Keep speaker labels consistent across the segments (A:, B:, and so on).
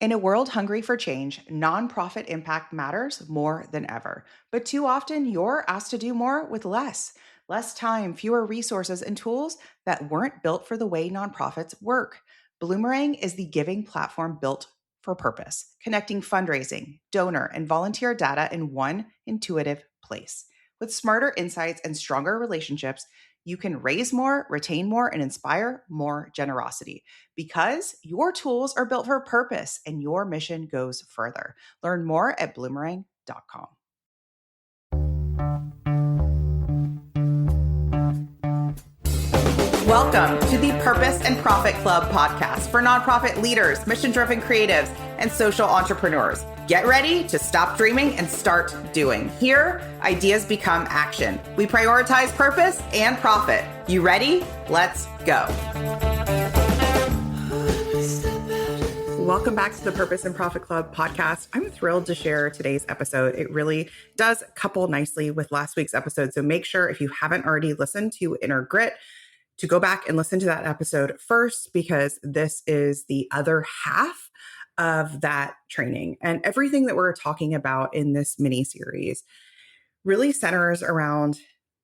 A: In a world hungry for change, nonprofit impact matters more than ever. But too often, you're asked to do more with less. Less time, fewer resources, and tools that weren't built for the way nonprofits work. Bloomerang is the giving platform built for purpose, connecting fundraising, donor, and volunteer data in one intuitive place. With smarter insights and stronger relationships, you can raise more, retain more, and inspire more generosity because your tools are built for a purpose and your mission goes further. Learn more at bloomerang.com. Welcome to the Purpose and Profit Club podcast for nonprofit leaders, mission-driven creatives, and social entrepreneurs. Get ready to stop dreaming and start doing. Here, ideas become action. We prioritize purpose and profit. You ready? Let's go. Welcome back to the Purpose and Profit Club podcast. I'm thrilled to share today's episode. It really does couple nicely with last week's episode. So make sure if you haven't already listened to Inner Grit, to go back and listen to that episode first, because this is the other half of that training. And everything that we're talking about in this mini series really centers around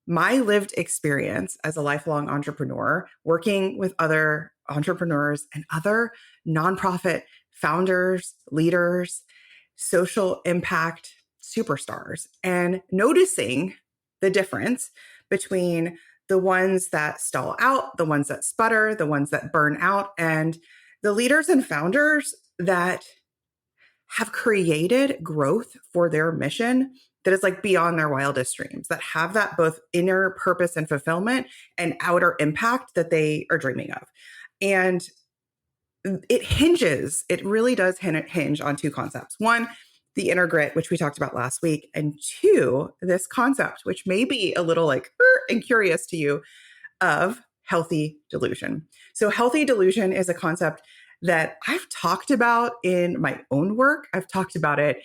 A: my lived experience as a lifelong entrepreneur, working with other entrepreneurs and other nonprofit founders, leaders, social impact superstars, and noticing the difference between the ones that stall out, the ones that sputter, the ones that burn out, and the leaders and founders that have created growth for their mission that is like beyond their wildest dreams, that have that both inner purpose and fulfillment and outer impact that they are dreaming of. And it really does hinge on two concepts. One, the inner grit, which we talked about last week. And two, this concept, which may be a little like and curious to you, of healthy delusion. So healthy delusion is a concept that I've talked about in my own work. I've talked about it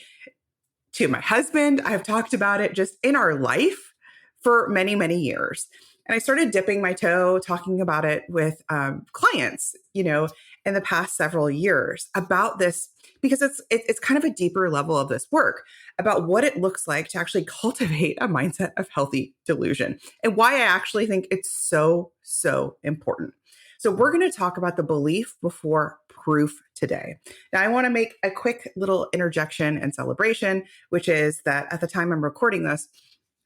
A: to my husband. I've talked about it just in our life for many, many years. And I started dipping my toe, talking about it with clients, in the past several years about this, because it's kind of a deeper level of this work about what it looks like to actually cultivate a mindset of healthy delusion and why I actually think it's so, so important. So we're going to talk about the belief before proof today. Now, I want to make a quick little interjection and celebration, which is that at the time I'm recording this,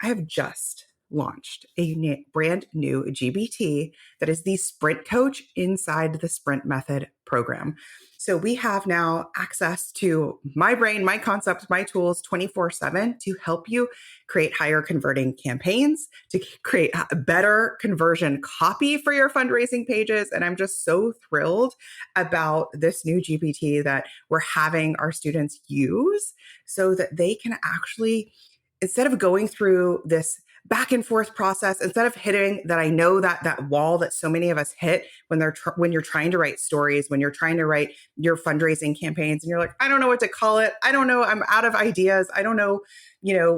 A: I have just launched a brand new GBT that is the Sprint Coach inside the Sprint Method program. So we have now access to my brain, my concepts, my tools 24/7 to help you create higher converting campaigns, to create a better conversion copy for your fundraising pages. And I'm just so thrilled about this new GPT that we're having our students use so that they can actually, instead of going through this back and forth process, instead of hitting that, I know that wall that so many of us hit when you're trying to write stories, when you're trying to write your fundraising campaigns, and you're like, I don't know what to call it. I don't know. I'm out of ideas. I don't know,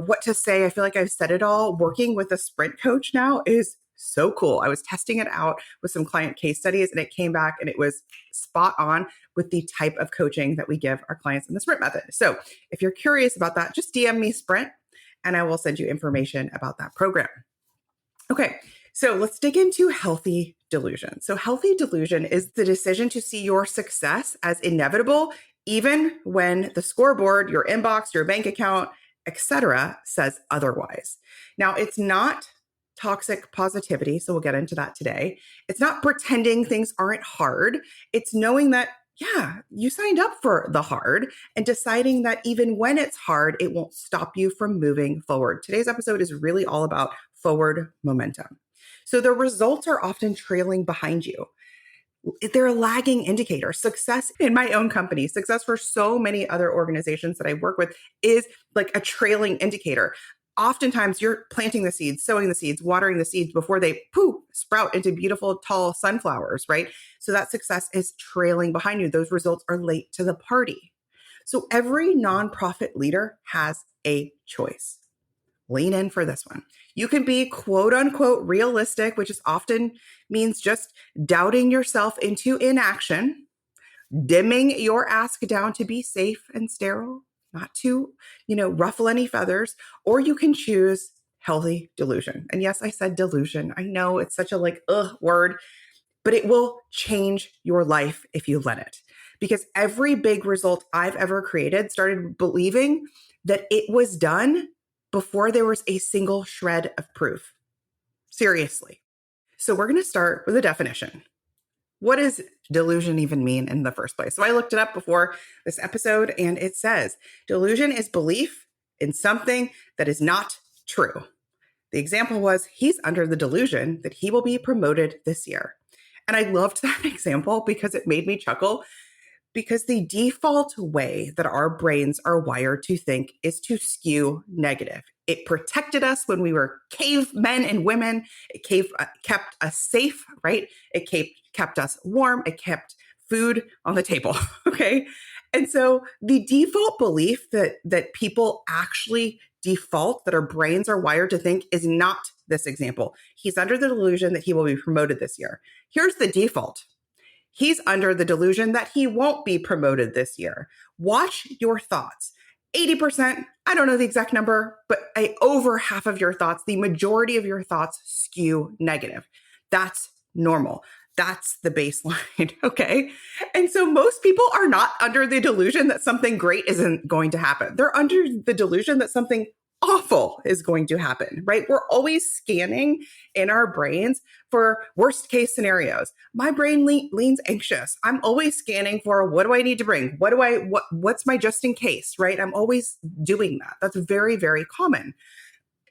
A: what to say. I feel like I've said it all. Working with a Sprint Coach now is so cool. I was testing it out with some client case studies, and it came back and it was spot on with the type of coaching that we give our clients in the Sprint Method. So if you're curious about that, just DM me Sprint, and I will send you information about that program. Okay, so let's dig into healthy delusion. So healthy delusion is the decision to see your success as inevitable, even when the scoreboard, your inbox, your bank account, etc., says otherwise. Now, it's not toxic positivity, so we'll get into that today. It's not pretending things aren't hard. It's knowing that you signed up for the hard and deciding that even when it's hard, it won't stop you from moving forward. Today's episode is really all about forward momentum. So the results are often trailing behind you. They're a lagging indicator. Success in my own company, success for so many other organizations that I work with is like a trailing indicator. Oftentimes you're planting the seeds, sowing the seeds, watering the seeds before they sprout into beautiful, tall sunflowers, right? So that success is trailing behind you. Those results are late to the party. So every nonprofit leader has a choice. Lean in for this one. You can be quote unquote realistic, which is often means just doubting yourself into inaction. dimming your ask down to be safe and sterile, not to, ruffle any feathers, or you can choose healthy delusion. And yes, I said delusion. I know it's such a word, but it will change your life if you let it. Because every big result I've ever created started believing that it was done before there was a single shred of proof. Seriously. So we're going to start with a definition. What does delusion even mean in the first place? So I looked it up before this episode, and it says delusion is belief in something that is not true. The example was he's under the delusion that he will be promoted this year. And I loved that example because it made me chuckle, because the default way that our brains are wired to think is to skew negative. It protected us when we were cavemen and women. It kept us safe, right? It kept us warm. It kept food on the table, okay? And so the default belief that people actually default, that our brains are wired to think, is not this example. He's under the delusion that he will be promoted this year. Here's the default. He's under the delusion that he won't be promoted this year. Watch your thoughts. 80%, I don't know the exact number, but over half of your thoughts, the majority of your thoughts skew negative. That's normal. That's the baseline, okay? And so most people are not under the delusion that something great isn't going to happen. They're under the delusion that something awful is going to happen, right? We're always scanning in our brains for worst case scenarios. My brain leans anxious. I'm always scanning for, what do I need to bring? What's my just in case, right? I'm always doing that. That's very, very common.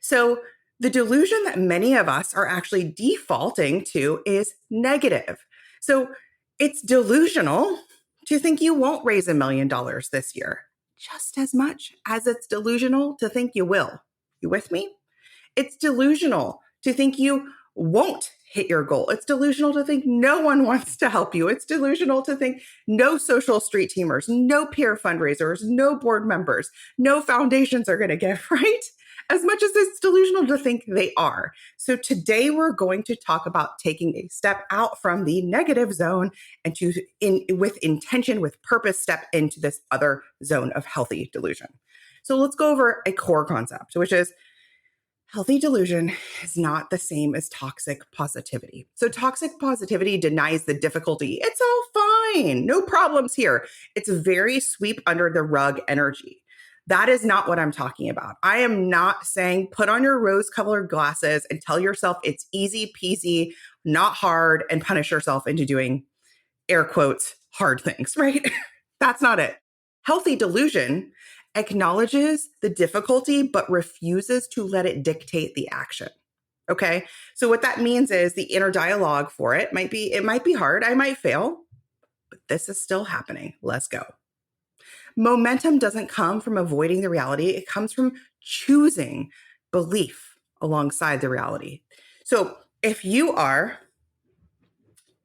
A: So the delusion that many of us are actually defaulting to is negative. So it's delusional to think you won't raise $1 million this year, just as much as it's delusional to think you will. You with me? It's delusional to think you won't hit your goal. It's delusional to think no one wants to help you. It's delusional to think no social street teamers, no peer fundraisers, no board members, no foundations are going to give, right? As much as it's delusional to think they are. So today we're going to talk about taking a step out from the negative zone and with intention, with purpose, step into this other zone of healthy delusion. So let's go over a core concept, which is healthy delusion is not the same as toxic positivity. So toxic positivity denies the difficulty. It's all fine. No problems here. It's a very sweep under the rug energy. That is not what I'm talking about. I am not saying put on your rose-colored glasses and tell yourself it's easy peasy, not hard, and punish yourself into doing, air quotes, hard things, right? That's not it. Healthy delusion acknowledges the difficulty, but refuses to let it dictate the action. Okay. So what that means is the inner dialogue for it might be hard. I might fail, but this is still happening. Let's go. Momentum doesn't come from avoiding the reality. It comes from choosing belief alongside the reality. So if you are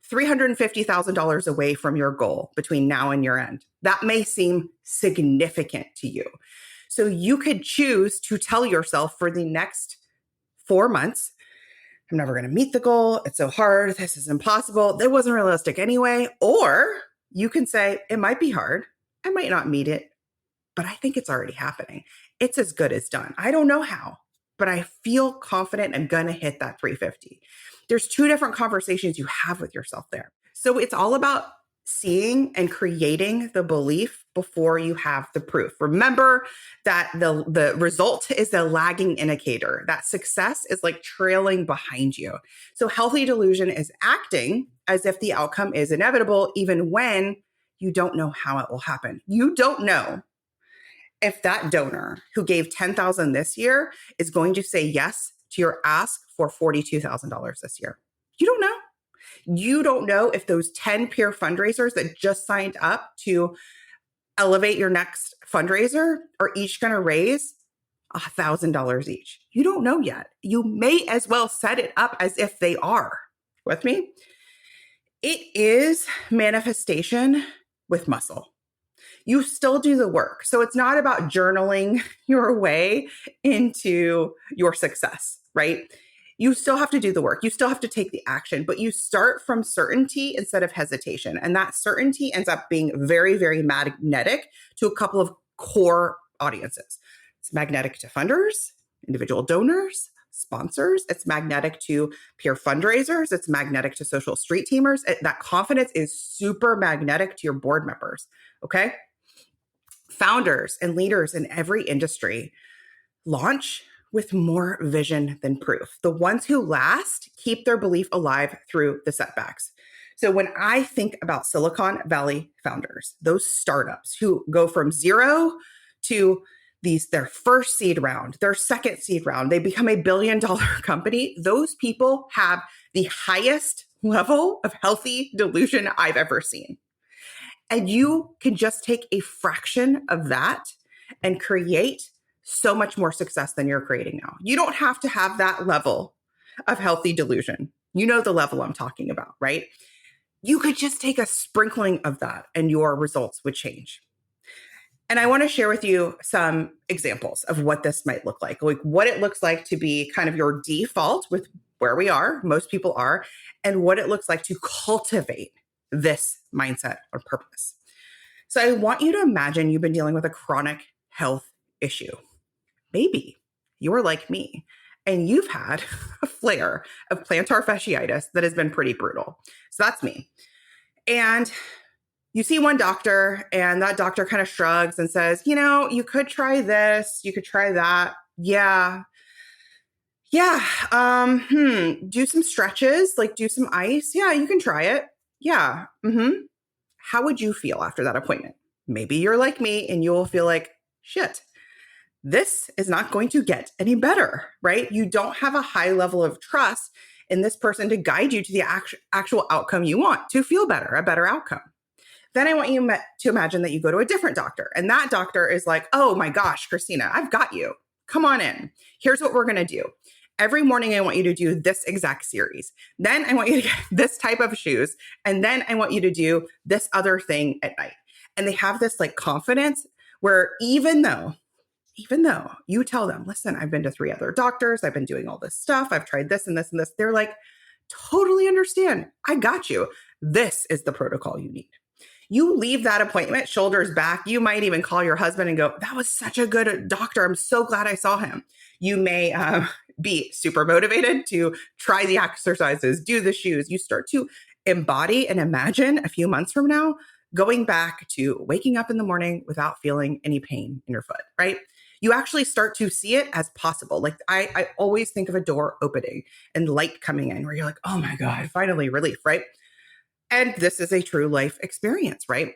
A: $350,000 away from your goal between now and year end, that may seem significant to you. So you could choose to tell yourself for the next 4 months, I'm never going to meet the goal. It's so hard. This is impossible. That wasn't realistic anyway. Or you can say, it might be hard. I might not meet it, but I think it's already happening. It's as good as done. I don't know how, but I feel confident I'm going to hit that 350. There's two different conversations you have with yourself there. So it's all about seeing and creating the belief before you have the proof. Remember that the result is a lagging indicator. That success is like trailing behind you. So healthy delusion is acting as if the outcome is inevitable, even when you don't know how it will happen. You don't know if that donor who gave $10,000 this year is going to say yes to your ask for $42,000 this year. You don't know. You don't know if those 10 peer fundraisers that just signed up to elevate your next fundraiser are each going to raise $1,000 each. You don't know yet. You may as well set it up as if they are. With me? It is manifestation with muscle. You still do the work. So it's not about journaling your way into your success, right? You still have to do the work. You still have to take the action, but you start from certainty instead of hesitation. And that certainty ends up being very, very magnetic to a couple of core audiences. It's magnetic to funders, individual donors, sponsors. It's magnetic to peer fundraisers. It's magnetic to social street teamers. That confidence is super magnetic to your board members. Okay. Founders and leaders in every industry launch with more vision than proof. The ones who last keep their belief alive through the setbacks. So when I think about Silicon Valley founders, those startups who go from zero to their first seed round, their second seed round, they become a $1 billion company. Those people have the highest level of healthy delusion I've ever seen. And you can just take a fraction of that and create so much more success than you're creating now. You don't have to have that level of healthy delusion. You know the level I'm talking about, right? You could just take a sprinkling of that and your results would change. And I want to share with you some examples of what this might look like what it looks like to be kind of your default with where we are, most people are, and what it looks like to cultivate this mindset on purpose. So I want you to imagine you've been dealing with a chronic health issue. Maybe you're like me and you've had a flare of plantar fasciitis that has been pretty brutal. So that's me. And you see one doctor and that doctor kind of shrugs and says, you could try this, you could try that. Yeah. Do some stretches, like do some ice. Yeah, you can try it. Yeah. How would you feel after that appointment? Maybe you're like me and you'll feel like, shit, this is not going to get any better, right? You don't have a high level of trust in this person to guide you to the actual outcome you want to feel better, a better outcome. Then I want you to imagine that you go to a different doctor and that doctor is like, oh my gosh, Christina, I've got you. Come on in. Here's what we're going to do. Every morning, I want you to do this exact series. Then I want you to get this type of shoes. And then I want you to do this other thing at night. And they have this like confidence where even though you tell them, listen, I've been to 3 other doctors, I've been doing all this stuff, I've tried this and this and this, they're like, totally understand. I got you. This is the protocol you need. You leave that appointment, shoulders back. You might even call your husband and go, that was such a good doctor. I'm so glad I saw him. You may be super motivated to try the exercises, do the shoes. You start to embody and imagine a few months from now, going back to waking up in the morning without feeling any pain in your foot, right? You actually start to see it as possible. Like I always think of a door opening and light coming in where you're like, oh my God, finally relief, right? And this is a true life experience, right?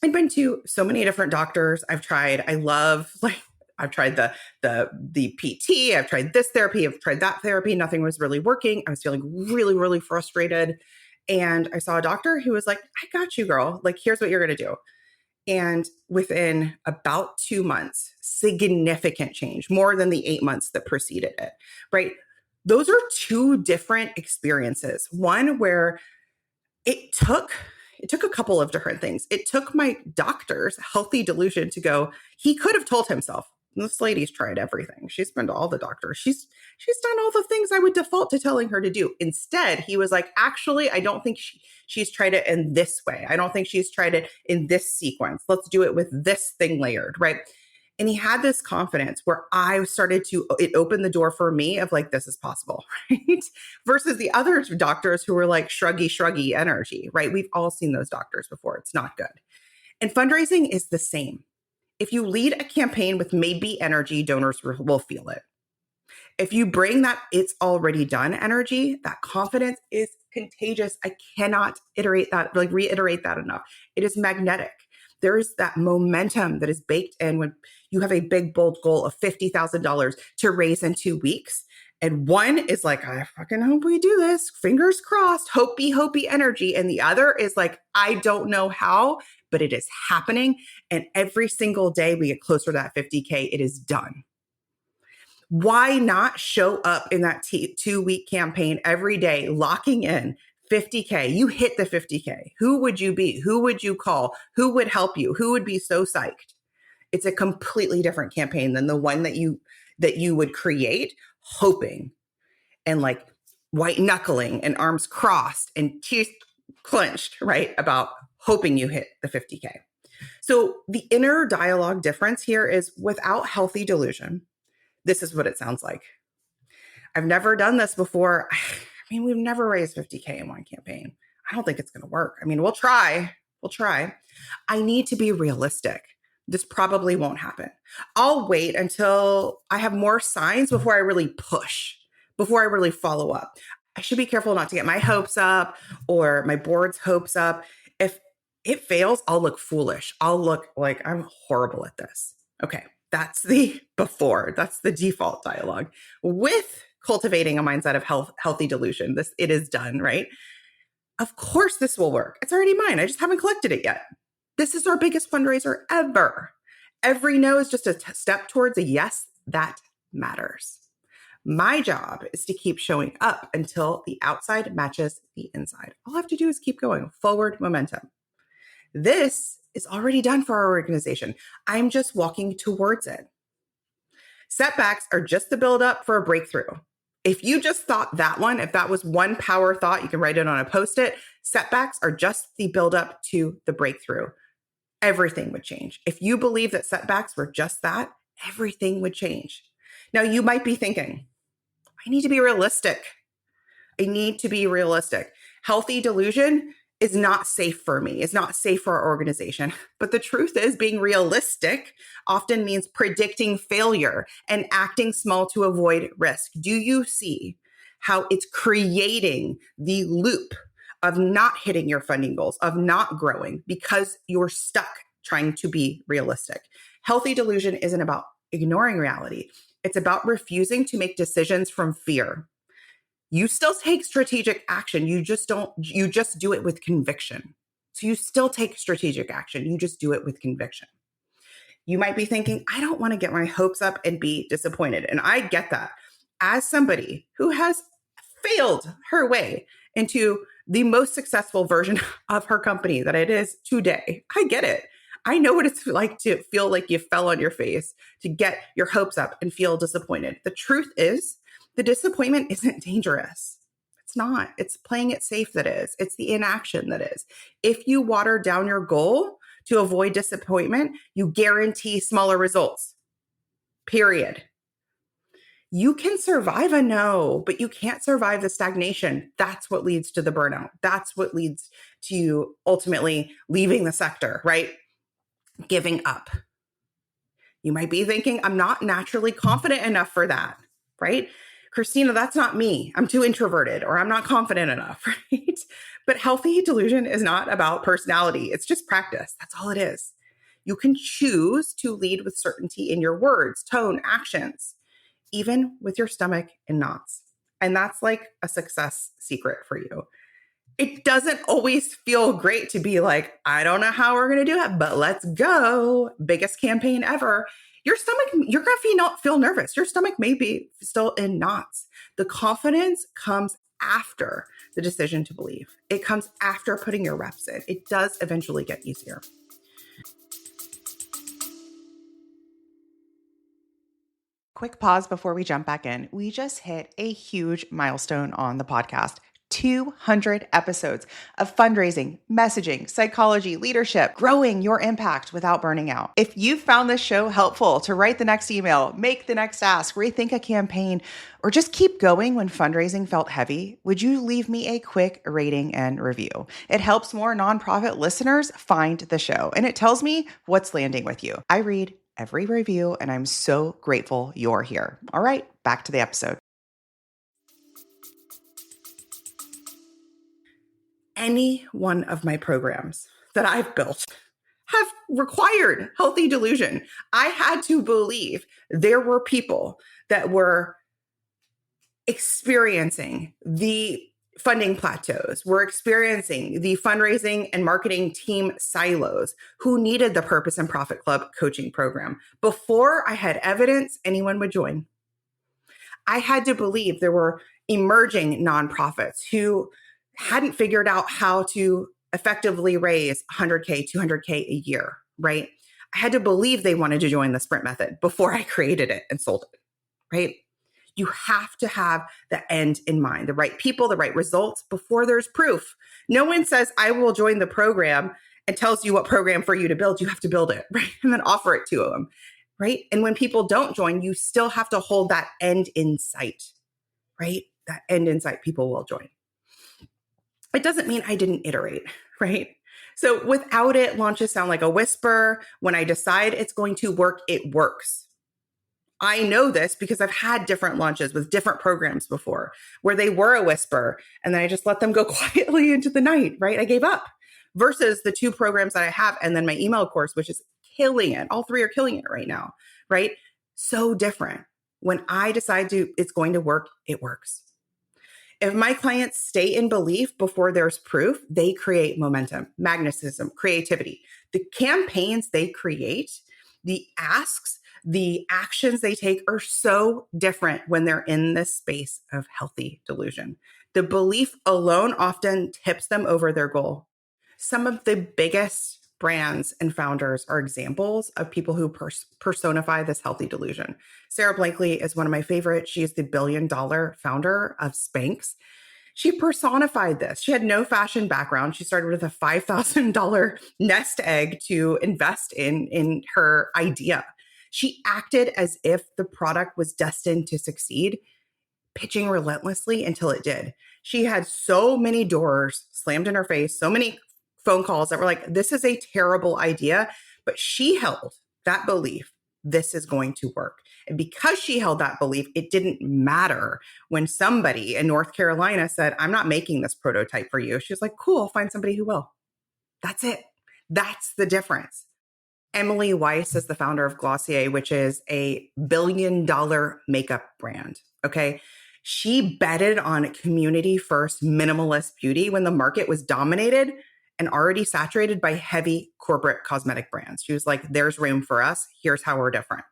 A: I've been to so many different doctors. I've tried the PT, I've tried this therapy, I've tried that therapy. Nothing was really working. I was feeling really, really frustrated. And I saw a doctor who was like, I got you, girl. Like, here's what you're going to do. And within about 2 months, significant change, more than the 8 months that preceded it, right? Those are 2 different experiences. One where it took a couple of different things. It took my doctor's healthy delusion to go, he could have told himself, this lady's tried everything. She's been to all the doctors. She's done all the things I would default to telling her to do. Instead, he was like, actually, I don't think she's tried it in this way. I don't think she's tried it in this sequence. Let's do it with this thing layered, right? And he had this confidence where it opened the door for me of like, this is possible, right? Versus the other doctors who were like shruggy energy, right? We've all seen those doctors before. It's not good. And fundraising is the same. If you lead a campaign with maybe energy, donors will feel it. If you bring that it's already done energy, that confidence is contagious. I cannot reiterate that enough. It is magnetic. There is that momentum that is baked in when you have a big, bold goal of $50,000 to raise in 2 weeks. And one is like, I fucking hope we do this. Fingers crossed, hopey energy. And the other is like, I don't know how, but it is happening. And every single day we get closer to that 50K, it is done. Why not show up in that 2-week campaign every day, locking in 50K? You hit the 50K. Who would you be? Who would you call? Who would help you? Who would be so psyched? It's a completely different campaign than the one that you would create hoping and like white knuckling and arms crossed and teeth clenched, right? About hoping you hit the 50K. So the inner dialogue difference here is without healthy delusion, this is what it sounds like. I've never done this before. I mean, we've never raised 50K in one campaign. I don't think it's going to work. I mean, we'll try. We'll try. I need to be realistic. This probably won't happen. I'll wait until I have more signs before I really push, before I really follow up. I should be careful not to get my hopes up or my board's hopes up. If it fails, I'll look foolish. I'll look like I'm horrible at this. Okay, that's the before. That's the default dialogue. With cultivating a mindset of healthy delusion, it is done, right? Of course this will work. It's already mine. I just haven't collected it yet. This is our biggest fundraiser ever. Every no is just a step towards a yes that matters. My job is to keep showing up until the outside matches the inside. All I have to do is keep going, forward momentum. This is already done for our organization. I'm just walking towards it. Setbacks are just the buildup for a breakthrough. If you just thought that one, if that was one power thought, you can write it on a Post-it. Setbacks are just the buildup to the breakthrough. Everything would change. If you believe that setbacks were just that, everything would change. Now, you might be thinking, I need to be realistic. I need to be realistic. Healthy delusion is not safe for me. It's not safe for our organization. But the truth is, being realistic often means predicting failure and acting small to avoid risk. Do you see how it's creating the loop of not hitting your funding goals, of not growing because you're stuck trying to be realistic? Healthy delusion isn't about ignoring reality. It's about refusing to make decisions from fear. You still take strategic action. You just do it with conviction. So you still take strategic action. You just do it with conviction. You might be thinking, I don't want to get my hopes up and be disappointed. And I get that. As somebody who has failed her way into the most successful version of her company that it is today, I get it. I know what it's like to feel like you fell on your face, to get your hopes up and feel disappointed. The truth is, the disappointment isn't dangerous. It's not. It's playing it safe that is. It's the inaction that is. If you water down your goal to avoid disappointment, you guarantee smaller results. Period. You can survive a no, but you can't survive the stagnation. That's what leads to the burnout. That's what leads to you ultimately leaving the sector, right? Giving up. You might be thinking, I'm not naturally confident enough for that, right? Christina, that's not me. I'm too introverted or I'm not confident enough, right? But healthy delusion is not about personality. It's just practice. That's all it is. You can choose to lead with certainty in your words, tone, actions, even with your stomach in knots. And that's like a success secret for you. It doesn't always feel great to be like, I don't know how we're going to do it, but let's go. Biggest campaign ever. Your stomach, you're going to feel nervous. Your stomach may be still in knots. The confidence comes after the decision to believe. It comes after putting your reps in. It does eventually get easier. Quick pause before we jump back in. We just hit a huge milestone on the podcast. 200 episodes of fundraising, messaging, psychology, leadership, growing your impact without burning out. If you found this show helpful to write the next email, make the next ask, rethink a campaign, or just keep going when fundraising felt heavy, would you leave me a quick rating and review? It helps more nonprofit listeners find the show, and it tells me what's landing with you. I read every review, and I'm so grateful you're here. All right, back to the episode. Any one of my programs that I've built have required healthy delusion. I had to believe there were people that were experiencing the funding plateaus, were experiencing the fundraising and marketing team silos, who needed the Purpose and Profit Club coaching program. Before I had evidence anyone would join, I had to believe there were emerging nonprofits who hadn't figured out how to effectively raise 100K, 200K a year, right? I had to believe they wanted to join the sprint method before I created it and sold it, right? You have to have the end in mind, the right people, the right results before there's proof. No one says, I will join the program and tells you what program for you to build. You have to build it, right? And then offer it to them, right? And when people don't join, you still have to hold that end in sight, right? That end in sight, people will join. It doesn't mean I didn't iterate, right? So without it, launches sound like a whisper. When I decide it's going to work, it works. I know this because I've had different launches with different programs before where they were a whisper and then I just let them go quietly into the night, right? I gave up versus the 2 programs that I have and then my email course, which is killing it. All 3 are killing it right now, right? So different. When I decide it's going to work, it works. If my clients stay in belief before there's proof, they create momentum, magnetism, creativity. The campaigns they create, the asks, the actions they take are so different when they're in this space of healthy delusion. The belief alone often tips them over their goal. Some of the biggest brands and founders are examples of people who personify this healthy delusion. Sarah Blakely is one of my favorites. She is the billion-dollar founder of Spanx. She personified this. She had no fashion background. She started with a $5,000 nest egg to invest in her idea. She acted as if the product was destined to succeed, pitching relentlessly until it did. She had so many doors slammed in her face, so many phone calls that were like, this is a terrible idea, but she held that belief, this is going to work. And because she held that belief, it didn't matter when somebody in North Carolina said, I'm not making this prototype for you. She was like, cool, I'll find somebody who will. That's it. That's the difference. Emily Weiss is the founder of Glossier, which is a billion-dollar makeup brand. Okay. She betted on community first minimalist beauty when the market was dominated and already saturated by heavy corporate cosmetic brands. She was like, there's room for us. Here's how we're different.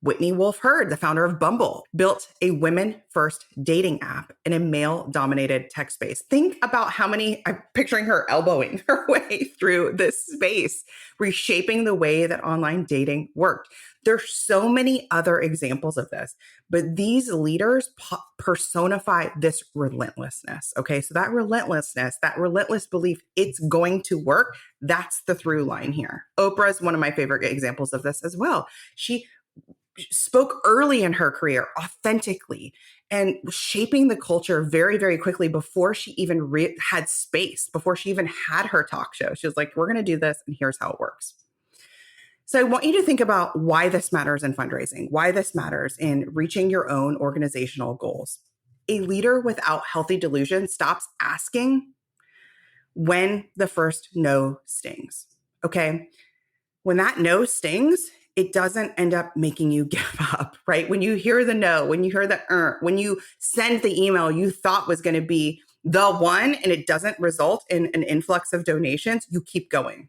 A: Whitney Wolfe Herd, the founder of Bumble, built a women-first dating app in a male-dominated tech space. Think about how many, I'm picturing her elbowing her way through this space, reshaping the way that online dating worked. There's so many other examples of this, but these leaders personify this relentlessness, okay? So that relentlessness, that relentless belief, it's going to work, that's the through line here. Oprah is one of my favorite examples of this as well. She spoke early in her career authentically and shaping the culture very, very quickly before she even had space, before she even had her talk show. She was like, we're going to do this and here's how it works. So I want you to think about why this matters in fundraising, why this matters in reaching your own organizational goals. A leader without healthy delusion stops asking when the first no stings, okay? When that no stings, it doesn't end up making you give up, right? When you hear the no, when you hear the when you send the email you thought was going to be the one and it doesn't result in an influx of donations, you keep going.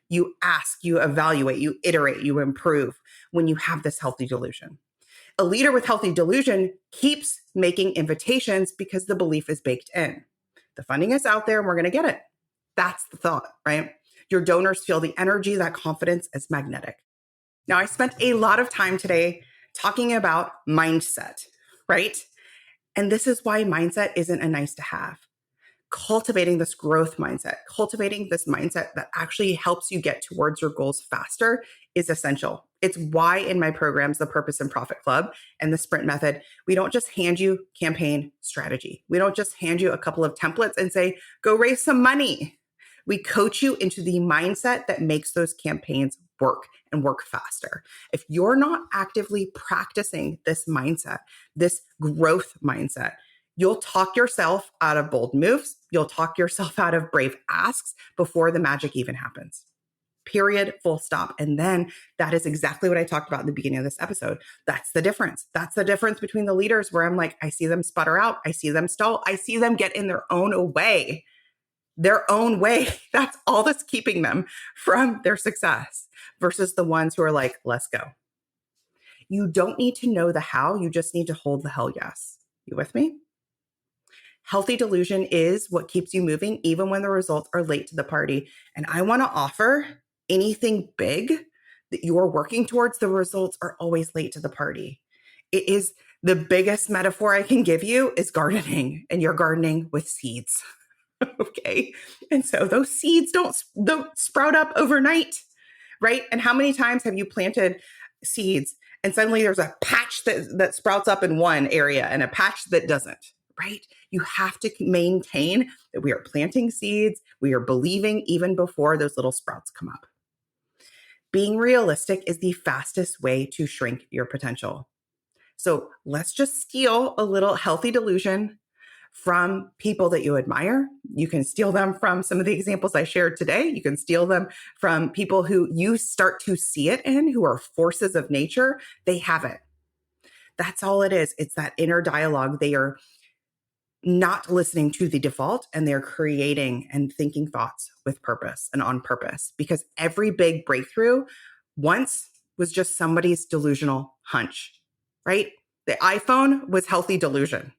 A: You ask, you evaluate, you iterate, you improve when you have this healthy delusion. A leader with healthy delusion keeps making invitations because the belief is baked in. The funding is out there and we're going to get it. That's the thought, right? Your donors feel the energy, that confidence is magnetic. Now, I spent a lot of time today talking about mindset, right? And this is why mindset isn't a nice to have. Cultivating this growth mindset, cultivating this mindset that actually helps you get towards your goals faster is essential. It's why in my programs, the Purpose and Profit Club and the Sprint Method, we don't just hand you campaign strategy. We don't just hand you a couple of templates and say, go raise some money. We coach you into the mindset that makes those campaigns work and work faster. If you're not actively practicing this mindset, this growth mindset, you'll talk yourself out of bold moves. You'll talk yourself out of brave asks before the magic even happens. Period, full stop. And then that is exactly what I talked about in the beginning of this episode. That's the difference. That's the difference between the leaders where I'm like, I see them sputter out. I see them stall. I see them get in their own way. Their own way. That's all that's keeping them from their success versus the ones who are like, let's go. You don't need to know the how. You just need to hold the hell yes. You with me? Healthy delusion is what keeps you moving even when the results are late to the party. And I want to offer anything big that you're working towards, the results are always late to the party. It is The biggest metaphor I can give you is gardening, and you're gardening with seeds. Okay. And so those seeds don't sprout up overnight, right? And how many times have you planted seeds and suddenly there's a patch that sprouts up in one area and a patch that doesn't, right? You have to maintain that we are planting seeds. We are believing even before those little sprouts come up. Being realistic is the fastest way to shrink your potential. So let's just steal a little healthy delusion from people that you admire. You can steal them from some of the examples I shared today. You can steal them from people who you start to see it in, who are forces of nature. They have it. That's all it is. It's that inner dialogue. They are not listening to the default, and they're creating and thinking thoughts with purpose and on purpose, because every big breakthrough once was just somebody's delusional hunch, right? The iPhone was healthy delusion.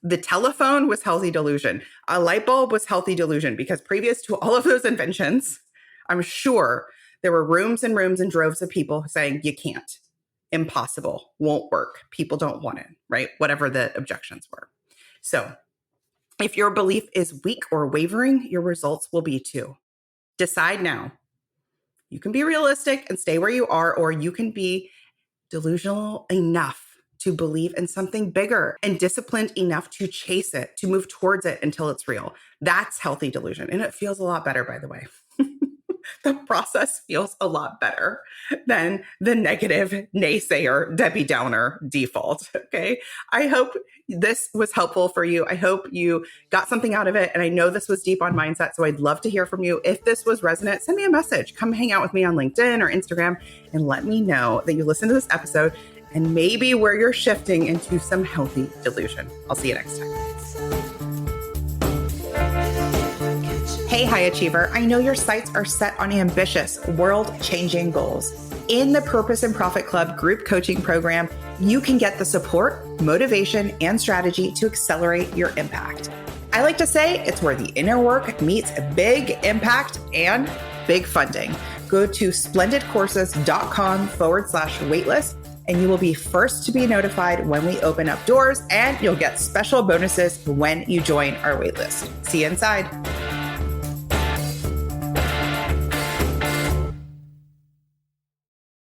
A: The telephone was healthy delusion. A light bulb was healthy delusion, because previous to all of those inventions, I'm sure there were rooms and rooms and droves of people saying, you can't, impossible, won't work, people don't want it, right? Whatever the objections were. So if your belief is weak or wavering, your results will be too. Decide now. You can be realistic and stay where you are, or you can be delusional enough to believe in something bigger and disciplined enough to chase it, to move towards it until it's real. That's healthy delusion. And it feels a lot better, by the way. The process feels a lot better than the negative naysayer, Debbie Downer default. Okay. I hope this was helpful for you. I hope you got something out of it. And I know this was deep on mindset, so I'd love to hear from you. If this was resonant, send me a message. Come hang out with me on LinkedIn or Instagram and let me know that you listened to this episode and maybe where you're shifting into some healthy delusion. I'll see you next time. Hey, high achiever. I know your sights are set on ambitious, world-changing goals. In the Purpose and Profit Club group coaching program, you can get the support, motivation, and strategy to accelerate your impact. I like to say it's where the inner work meets big impact and big funding. Go to splendidcourses.com/waitlist, and you will be first to be notified when we open up doors, and you'll get special bonuses when you join our waitlist. See you inside.